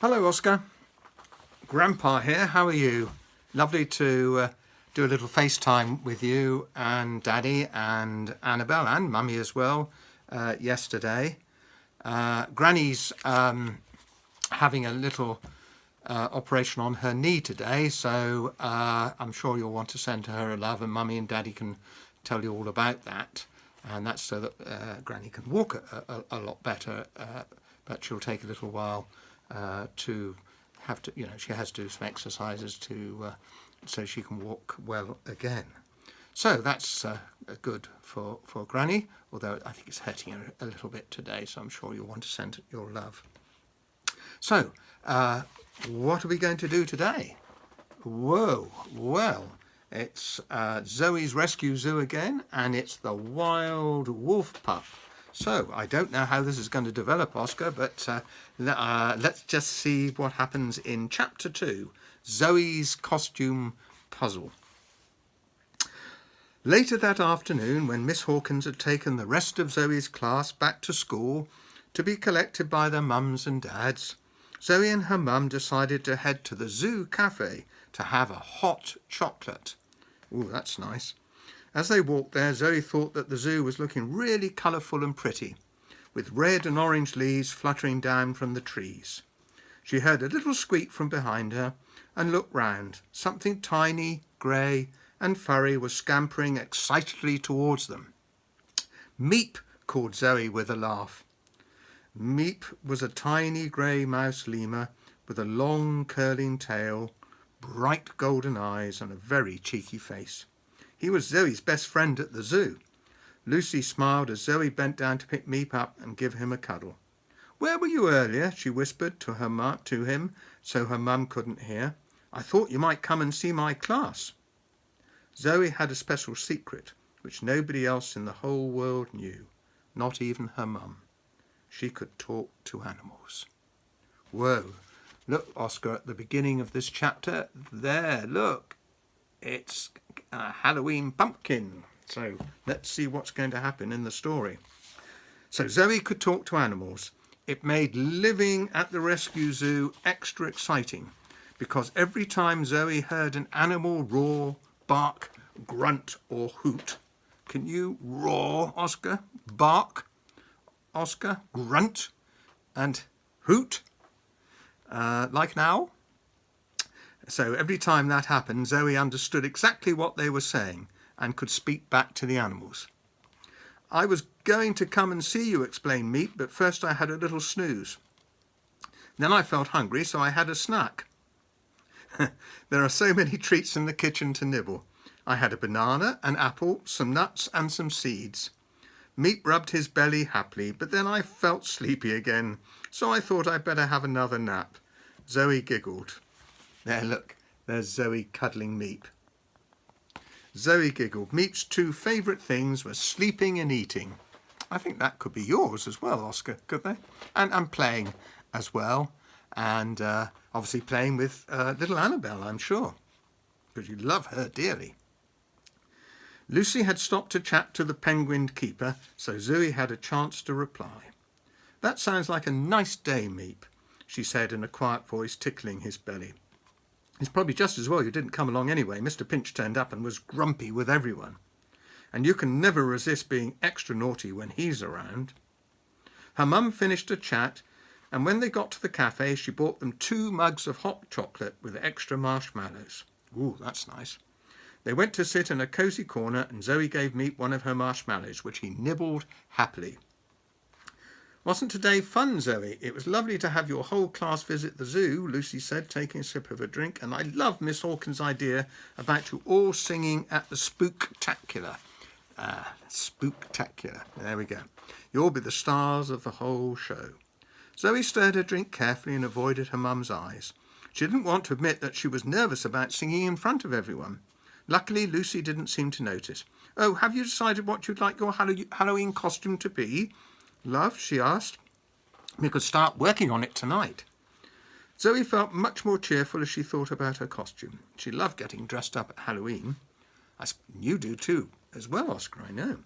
Hello, Oscar. Grandpa here. How are you? Lovely to do a little FaceTime with you and Daddy and Annabelle and Mummy as well yesterday. Granny's having a little operation on her knee today, so I'm sure you'll want to send her a love, and Mummy and Daddy can tell you all about that. And that's so that Granny can walk a lot better, but she'll take a little while to have to, she has to do some exercises so she can walk well again. So that's good for Granny, although I think it's hurting her a little bit today, so I'm sure you'll want to send your love. So, what are we going to do today? Whoa, well, it's Zoe's Rescue Zoo again, and it's the Wild Wolf Pup. So, I don't know how this is going to develop, Oscar, but let's just see what happens in Chapter 2, Zoe's Costume Puzzle. Later that afternoon, when Miss Hawkins had taken the rest of Zoe's class back to school to be collected by their mums and dads, Zoe and her mum decided to head to the zoo cafe to have a hot chocolate. Ooh, that's nice. As they walked there, Zoe thought that the zoo was looking really colourful and pretty, with red and orange leaves fluttering down from the trees. She heard a little squeak from behind her and looked round. Something tiny, grey and furry was scampering excitedly towards them. "Meep," called Zoe with a laugh. Meep was a tiny grey mouse lemur with a long curling tail, bright golden eyes and a very cheeky face. He was Zoe's best friend at the zoo. Lucy smiled as Zoe bent down to pick Meep up and give him a cuddle. "Where were you earlier?" she whispered to him so her mum couldn't hear. "I thought you might come and see my class." Zoe had a special secret which nobody else in the whole world knew, not even her mum. She could talk to animals. Whoa, look, Oscar, at the beginning of this chapter, there, look, it's a Halloween pumpkin. So let's see what's going to happen in the story. So Zoe could talk to animals. It made living at the rescue zoo extra exciting because every time Zoe heard an animal roar, bark, grunt or hoot. Can you roar, Oscar? Bark, Oscar? Grunt and hoot? Like an owl? So every time that happened, Zoe understood exactly what they were saying and could speak back to the animals. "I was going to come and see you," explained Meep, "but first I had a little snooze. Then I felt hungry, so I had a snack. There are so many treats in the kitchen to nibble. I had a banana, an apple, some nuts and some seeds." Meep rubbed his belly happily, "but then I felt sleepy again, so I thought I'd better have another nap." Zoe giggled. There, look, there's Zoe cuddling Meep. Zoe giggled. Meep's two favourite things were sleeping and eating. I think that could be yours as well, Oscar, could they? And playing as well. And obviously playing with little Annabelle, I'm sure, because you love her dearly. Lucy had stopped to chat to the penguin keeper, so Zoe had a chance to reply. "That sounds like a nice day, Meep," she said in a quiet voice, tickling his belly. "It's probably just as well you didn't come along anyway. Mr. Pinch turned up and was grumpy with everyone. And you can never resist being extra naughty when he's around." Her mum finished her chat, and when they got to the cafe, she bought them 2 mugs of hot chocolate with extra marshmallows. Ooh, that's nice. They went to sit in a cosy corner, and Zoe gave Meep one of her marshmallows, which he nibbled happily. "Wasn't today fun, Zoe? It was lovely to have your whole class visit the zoo," Lucy said, taking a sip of her drink. "And I love Miss Hawkins' idea about you all singing at the spooktacular." Spooktacular. There we go. "You'll be the stars of the whole show." Zoe stirred her drink carefully and avoided her mum's eyes. She didn't want to admit that she was nervous about singing in front of everyone. Luckily, Lucy didn't seem to notice. "Oh, have you decided what you'd like your Halloween costume to be, love?" she asked. "We could start working on it tonight." Zoe felt much more cheerful as she thought about her costume. She loved getting dressed up at Halloween. "You do too, as well, Oscar, I know."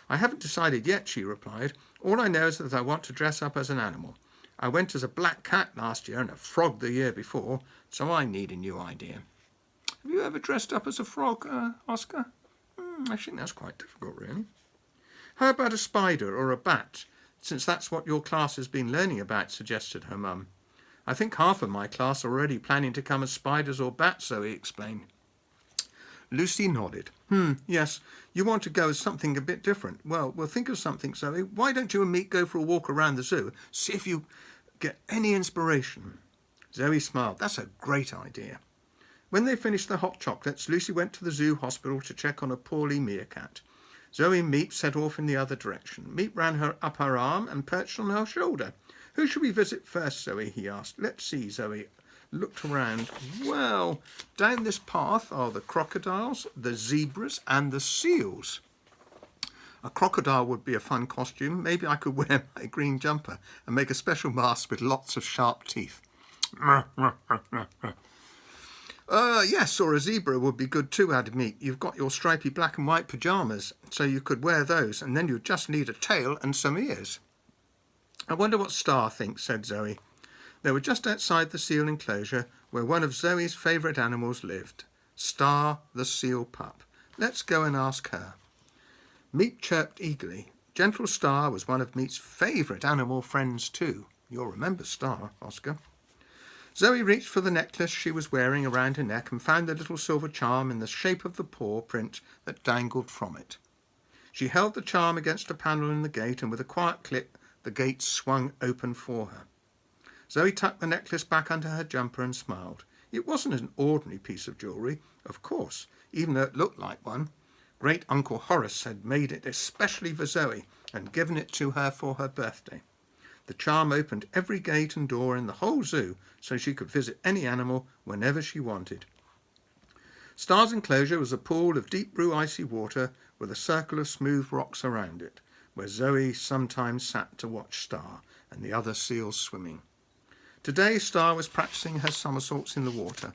"I haven't decided yet," she replied. "All I know is that I want to dress up as an animal. I went as a black cat last year and a frog the year before, so I need a new idea. Have you ever dressed up as a frog, Oscar? I think that's quite difficult, really. How about a spider or a bat, since that's what your class has been learning about, suggested her mum. I think half of my class are already planning to come as spiders or bats, Zoe explained. Lucy nodded. Yes, you want to go as something a bit different. Well, we'll think of something, Zoe. Why don't you and me go for a walk around the zoo, see if you get any inspiration? Zoe smiled. That's a great idea. When they finished the hot chocolates, Lucy went to the zoo hospital to check on a poorly meerkat. Zoe and Meep set off in the other direction. Meep ran her up her arm and perched on her shoulder. Who should we visit first, Zoe? He asked. Let's see, Zoe looked around. Well, down this path are the crocodiles, the zebras and the seals. A crocodile would be a fun costume. Maybe I could wear my green jumper and make a special mask with lots of sharp teeth. Yes, or a zebra would be good too, added Meep. You've got your stripy black and white pyjamas, so you could wear those, and then you'd just need a tail and some ears. I wonder what Star thinks, said Zoe. They were just outside the seal enclosure where one of Zoe's favourite animals lived, Star the seal pup. Let's go and ask her. Meep chirped eagerly. Gentle Star was one of Meep's favourite animal friends too. You'll remember Star, Oscar. Zoe reached for the necklace she was wearing around her neck and found the little silver charm in the shape of the paw print that dangled from it. She held the charm against a panel in the gate, and with a quiet click, the gate swung open for her. Zoe tucked the necklace back under her jumper and smiled. It wasn't an ordinary piece of jewellery, of course, even though it looked like one. Great Uncle Horace had made it especially for Zoe and given it to her for her birthday. The charm opened every gate and door in the whole zoo, so she could visit any animal whenever she wanted. Star's enclosure was a pool of deep blue icy water with a circle of smooth rocks around it, where Zoe sometimes sat to watch Star and the other seals swimming. Today Star was practicing her somersaults in the water,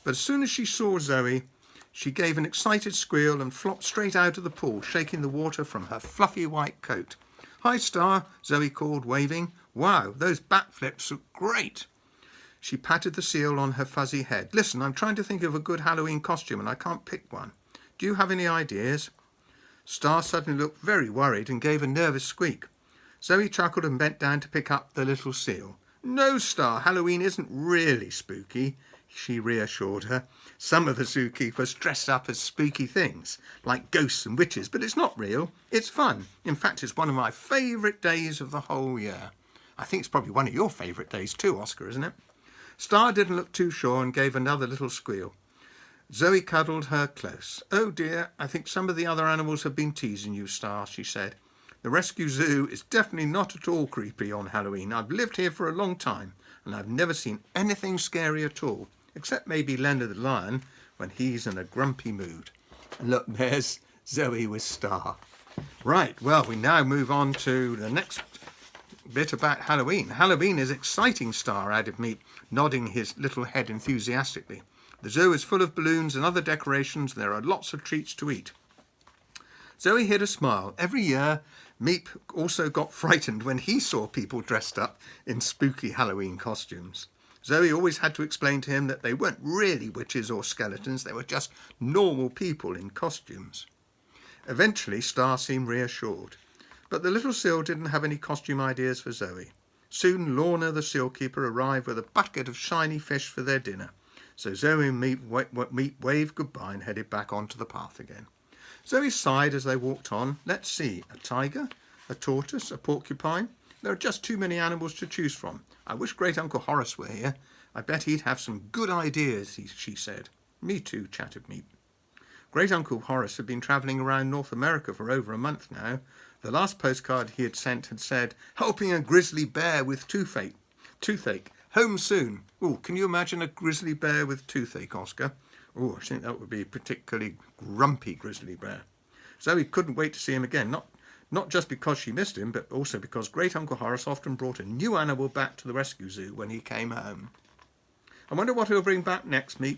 but as soon as she saw Zoe, she gave an excited squeal and flopped straight out of the pool, shaking the water from her fluffy white coat. Hi, Star, Zoe called, waving. Wow, those bat flips look great. She patted the seal on her fuzzy head. Listen, I'm trying to think of a good Halloween costume and I can't pick one. Do you have any ideas? Star suddenly looked very worried and gave a nervous squeak. Zoe chuckled and bent down to pick up the little seal. No, Star, Halloween isn't really spooky, she reassured her. Some of the zookeepers dress up as spooky things, like ghosts and witches, but it's not real. It's fun. In fact, it's one of my favourite days of the whole year. I think it's probably one of your favourite days too, Oscar, isn't it? Star didn't look too sure and gave another little squeal. Zoe cuddled her close. Oh dear, I think some of the other animals have been teasing you, Star, she said. The rescue zoo is definitely not at all creepy on Halloween. I've lived here for a long time and I've never seen anything scary at all, except maybe Leonard the lion when he's in a grumpy mood. And look, there's Zoe with Star. Right, well, we now move on to the next bit about Halloween. Halloween is exciting, Star, added Meep, nodding his little head enthusiastically. The zoo is full of balloons and other decorations, and there are lots of treats to eat. Zoe hid a smile. Every year, Meep also got frightened when he saw people dressed up in spooky Halloween costumes. Zoe always had to explain to him that they weren't really witches or skeletons, they were just normal people in costumes. Eventually, Star seemed reassured, but the little seal didn't have any costume ideas for Zoe. Soon, Lorna the seal keeper arrived with a bucket of shiny fish for their dinner, so Zoe and Meep waved goodbye and headed back onto the path again. Zoe sighed as they walked on. Let's see, a tiger, a tortoise, a porcupine. There are just too many animals to choose from. I wish Great Uncle Horace were here. I bet he'd have some good ideas, she said. Me too, chattered Meep. Great Uncle Horace had been travelling around North America for over a month now. The last postcard he had sent had said, helping a grizzly bear with toothache. Home soon. Oh, can you imagine a grizzly bear with toothache, Oscar? Oh, I think that would be a particularly grumpy grizzly bear. Zoe couldn't wait to see him again, not just because she missed him, but also because Great Uncle Horace often brought a new animal back to the rescue zoo when he came home. I wonder what he'll bring back next, Meep,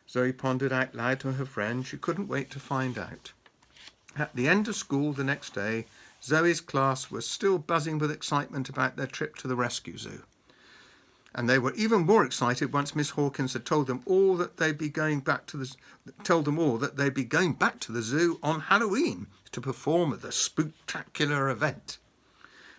Zoe pondered out loud to her friend. She couldn't wait to find out. At the end of school the next day, Zoe's class was still buzzing with excitement about their trip to the rescue zoo. And they were even more excited once Miss Hawkins had told them all that they'd be going back to the zoo on Halloween to perform at the spooktacular event.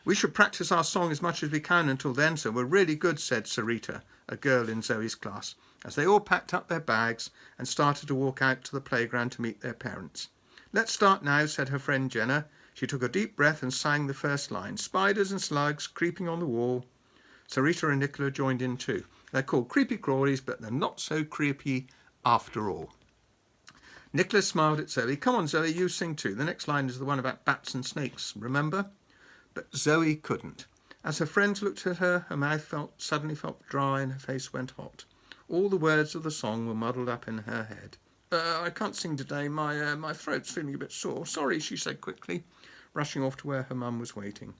"We should practice our song as much as we can until then, so we're really good," said Sarita, a girl in Zoe's class, as they all packed up their bags and started to walk out to the playground to meet their parents. "Let's start now," said her friend Jenna. She took a deep breath and sang the first line, "Spiders and slugs creeping on the wall." Sarita and Nicola joined in too. They're called creepy crawlies, but they're not so creepy after all. Nicola smiled at Zoe. "Come on, Zoe, you sing too. The next line is the one about bats and snakes, remember?" But Zoe couldn't. As her friends looked at her, her mouth suddenly felt dry and her face went hot. All the words of the song were muddled up in her head. I can't sing today. My throat's feeling a bit sore. Sorry," she said quickly, rushing off to where her mum was waiting.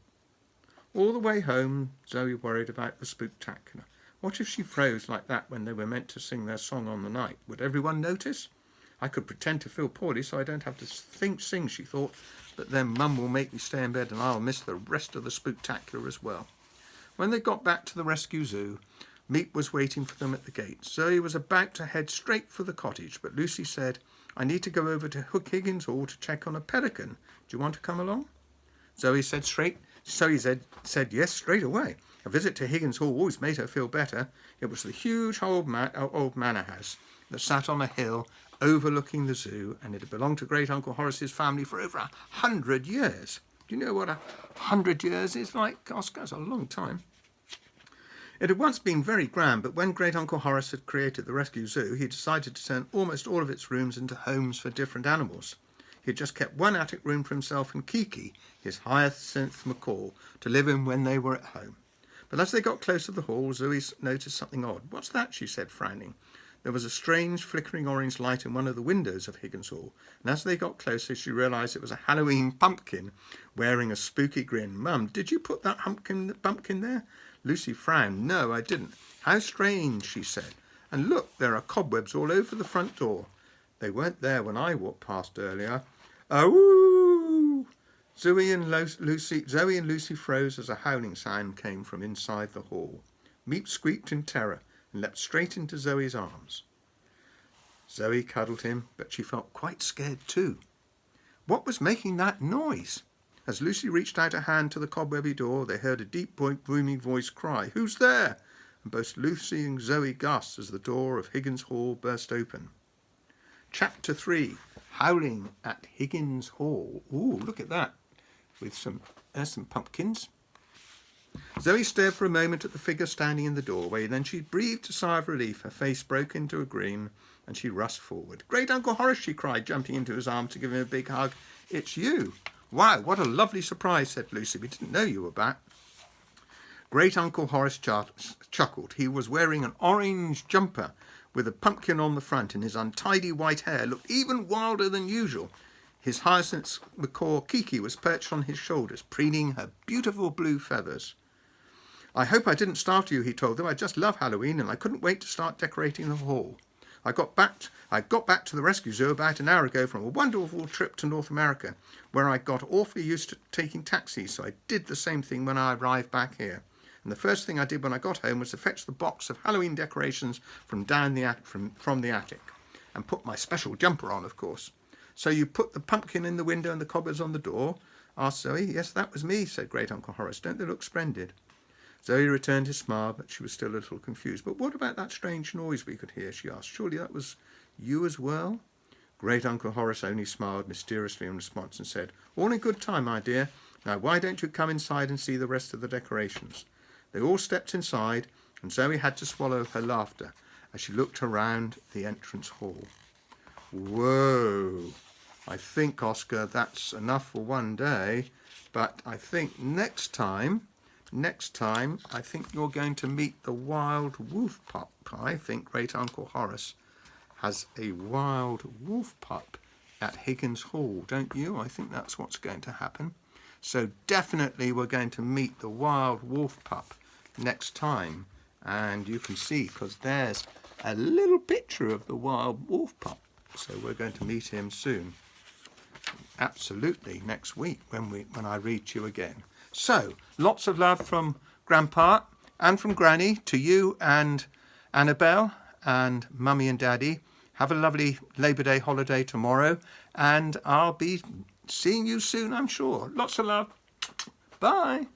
All the way home, Zoe worried about the spooktacular. What if she froze like that when they were meant to sing their song on the night? Would everyone notice? I could pretend to feel poorly so I don't have to sing, she thought, but then Mum will make me stay in bed and I'll miss the rest of the spooktacular as well. When they got back to the rescue zoo, Meep was waiting for them at the gate. Zoe was about to head straight for the cottage, but Lucy said, "I need to go over to Higgins Hall to check on a pelican. Do you want to come along?" Zoe said yes straight away. A visit to Higgins Hall always made her feel better. It was the huge old manor house that sat on a hill overlooking the zoo, and it had belonged to Great Uncle Horace's family for over 100 years. Do you know what 100 years is like, Oscar? It's a long time. It had once been very grand, but when Great Uncle Horace had created the rescue zoo, he decided to turn almost all of its rooms into homes for different animals. He had just kept one attic room for himself and Kiki, his hyacinth macaw, to live in when they were at home. But as they got close to the hall, Zoe noticed something odd. "What's that?" she said, frowning. There was a strange flickering orange light in one of the windows of Higgins Hall, and as they got closer, she realised it was a Halloween pumpkin wearing a spooky grin. "Mum, did you put that pumpkin there?" Lucy frowned. "No, I didn't." "How strange," she said. "And look, there are cobwebs all over the front door. They weren't there when I walked past earlier." "Oh!" Zoe and Lucy froze as a howling sound came from inside the hall. Meep squeaked in terror and leapt straight into Zoe's arms. Zoe cuddled him, but she felt quite scared too. What was making that noise? As Lucy reached out a hand to the cobwebby door, they heard a deep, booming voice cry, "Who's there?" And both Lucy and Zoe gasped as the door of Higgins Hall burst open. Chapter 3, Howling at Higgins Hall. Ooh, look at that. There's some pumpkins. Zoe stared for a moment at the figure standing in the doorway, then she breathed a sigh of relief. Her face broke into a grin and she rushed forward. "Great Uncle Horace," she cried, jumping into his arms to give him a big hug. "It's you." "Wow, what a lovely surprise," said Lucy. "We didn't know you were back." Great Uncle Horace chuckled. He was wearing an orange jumper with a pumpkin on the front, and his untidy white hair looked even wilder than usual. His hyacinth macaw Kiki was perched on his shoulders, preening her beautiful blue feathers. "I hope I didn't startle you," he told them. "I just love Halloween and I couldn't wait to start decorating the hall. I got back to the rescue zoo about an hour ago from a wonderful trip to North America, where I got awfully used to taking taxis, so I did the same thing when I arrived back here. And the first thing I did when I got home was to fetch the box of Halloween decorations from the attic, and put my special jumper on, of course." "So you put the pumpkin in the window and the cobwebs on the door?" asked Zoe. "Yes, that was me," said Great Uncle Horace. "Don't they look splendid?" Zoe returned his smile, but she was still a little confused. "But what about that strange noise we could hear?" she asked. "Surely that was you as well?" Great Uncle Horace only smiled mysteriously in response and said, "All in good time, my dear. Now why don't you come inside and see the rest of the decorations?" They all stepped inside, and Zoe had to swallow her laughter as she looked around the entrance hall. Whoa! I think, Oscar, that's enough for one day, but I think next time, I think you're going to meet the Wild Wolf Pup. I think Great Uncle Horace has a Wild Wolf Pup at Higgins Hall, don't you? I think that's what's going to happen. So definitely we're going to meet the Wild Wolf Pup next time. And you can see, because there's a little picture of the Wild Wolf Pup. So we're going to meet him soon. absolutely next week when I read to you again. So, lots of love from Grandpa and from Granny to you and Annabelle and Mummy and Daddy. Have a lovely Labour Day holiday tomorrow, and I'll be seeing you soon, I'm sure. Lots of love. Bye.